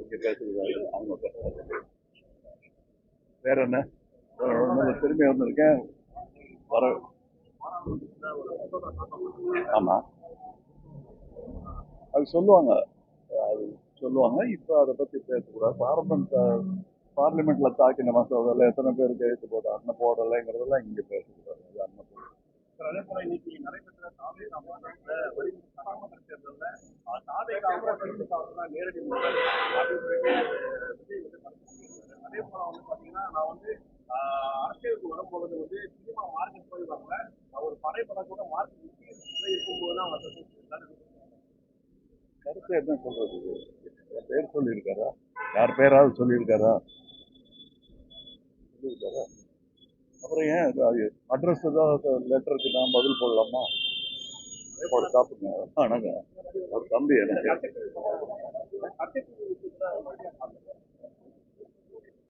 இங்க பேசுறது அவங்க பேசுறது வேற என்ன திரும்பி வந்திருக்கேன் வர. ஆமா, அது சொல்லுவாங்க, அது சொல்லுவாங்க. இப்ப அதை பத்தி பேசக்கூடாது. பார்லிமெண்ட்ல தாக்கின மசோதால எத்தனை பேருக்கு எழுத்து போட்டாங்க போடலைங்கிறதெல்லாம் இங்க பேசக்கூடாது. அது அண்ணன் அதே போல இன்னைக்கு நடைபெற்ற தாவே சட்டமன்ற தேர்தலில் தாவே நேரடி முறையில் அதே போல வந்து பாத்தீங்கன்னா நான் வந்து அரசியலுக்கு வரும்பொழுது வந்து சினிமா மார்க்கெட் போய் வரல, ஒரு படைப்படம் கூட மார்க்கெட் இருக்கும்போது தான் கருத்து என்ன சொல்றது? பேர் சொல்லியிருக்காரா? யார் பேராவது சொல்லியிருக்காரா? சொல்லியிருக்காரா? அப்புறம் ஏன் அட்ரஸ் ஏதாவது லெட்டருக்கு நான் பதில் போடலாமா? சாப்பிடுங்க. வணக்கம். ஒரு தம்பி எனக்கு